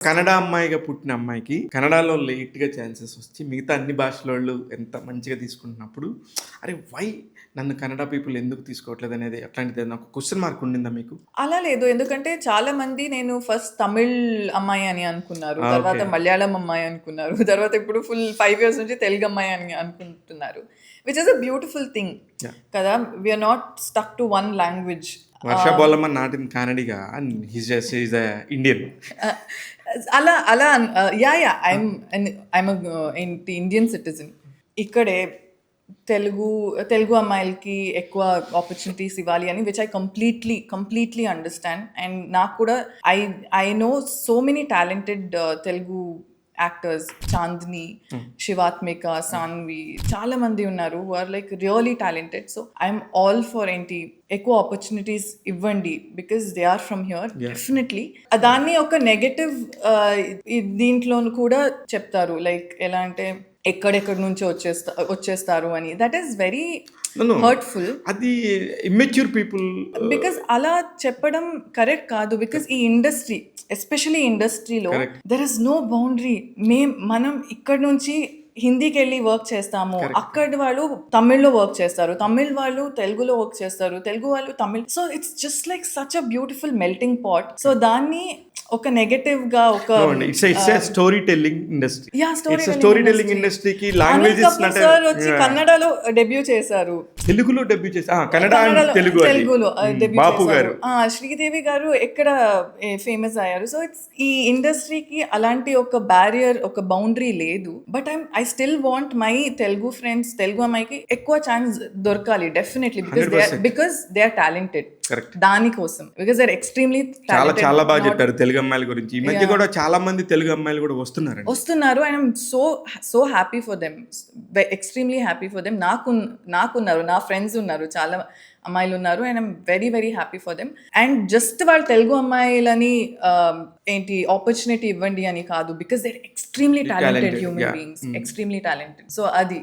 కన్నడ అమ్మాయిగా పుట్టిన అమ్మాయికి కన్నడలో లేట్‌గా ఛాన్సెస్ వచ్చి మిగతా అన్ని భాషలోళ్ళు ఎంత మంచిగా తీసుకుంటున్నప్పుడు అరే! వై నన్ను కన్నడ పీపుల్ ఎందుకు తీసుకోవట్లేదనేది అట్లాంటిదేదైనా ఒక క్వెషన్ మార్క్ ఉండిందా మీకు? అలా లేదు. ఎందుకంటే చాలా మంది నేను ఫస్ట్ తమిళ్ అమ్మాయి అని అనుకున్నారు. ఆ! తర్వాత ఓకే. మలయాళం అమ్మాయి అనుకున్నారు. తర్వాత ఇప్పుడు ఫుల్ 5 ఇయర్స్ నుంచి తెలుగు అమ్మాయి అని అనుకుంటున్నారు. Which is a beautiful thing yeah! కదా! We are not stuck to one language. Varsha Bollamma not in Kannadiga and he's a Indian. Ah, అలా అలా యాహ్! ఐయామ్ ఏంటి ఇండియన్ సిటిజన్. ఇక్కడే తెలుగు తెలుగు అమ్మాయిలకి ఎక్కువ ఆపర్చునిటీస్ ఇవ్వాలి అని which I completely understand. And నాకు కూడా I I know so many talented Telugu actors. Chandini, Shivathmika, Sanvi చాలా మంది ఉన్నారు who are like really talented. So I'm all for ఏంటి ఎక్కువ ఆపర్చునిటీస్ ఇవ్వండి because they are from here. Yeah. Definitely దాన్ని ఒక నెగటివ్ దీంట్లో కూడా చెప్తారు. లైక్ ఎలా అంటే ఎక్కడెక్కడ నుంచో వచ్చేస్తారు అని. That is very no, no. Hurtful. అది ఇమ్మెచ్యూర్ పీపుల్. బికాస్ అలా చెప్పడం కరెక్ట్ కాదు. బికాస్ ఈ ఇండస్ట్రీ ఎస్పెషల్లీ ఇండస్ట్రీలో Correct. There is no boundary. మనం ఇక్కడ నుంచి హిందీకి వెళ్ళి వర్క్ చేస్తాము, Correct. అక్కడి వాళ్ళు తమిళ్లో వర్క్ చేస్తారు, తమిళ్ వాళ్ళు తెలుగులో వర్క్ చేస్తారు, తెలుగు వాళ్ళు Tamil. So it's just like such a beautiful melting pot. So దాన్ని ఒక నెగటివ్ గా ఒక నో అండి. It's a storytelling industry. Yeah it's a storytelling ఇండస్ట్రీకి లాంగ్వేజ్ ఇస్ నాట్ సార్ వచ్చి కన్నడలో డెబ్యూ చేశారు. తెలుగులో డెబ్యూ చేసి కన్నడ అండ్ తెలుగు అది. తెలుగులో డెబ్యూ బాపు గారు. చేశారు. శ్రీదేవి గారు ఎక్కడ ఫేమస్ అయ్యారు. సో ఇట్స్ ఈ ఇండస్ట్రీకి అలాంటి ఒక బ్యారియర్, ఒక బౌండరీ లేదు. But I still want my Telugu friends, Telugu అమ్మాయికి ఎక్కువ ఛాన్స్ దొరకాలి definitely. 100%. Because they are talented. Correct. దానికోసం బికాస్ దే ఆర్ ఎక్స్ట్రీమ్లీ చాలా టాలెంటెడ్. చాలా బాగా చెప్పారు తెలుగు అమ్మాయిల గురించి. ఈ మధ్య Yeah. కూడా చాలా మంది తెలుగు అమ్మాయిలు కూడా వస్తున్నారండి. వస్తున్నారు. And I'm so happy for them, extremely happy for them. నాకున్నారు, నా ఫ్రెండ్స్ ఉన్నారు, చాలా అమ్మాయిలు ఉన్నారు. And I'm very happy for them. And just వాళ్ళు తెలుగు అమ్మాయిలని ఏంటి ఆపర్చునిటీ ఇవ్వండి అని కాదు. Because they are extremely talented Talented, human yeah. Beings, extremely talented. So అది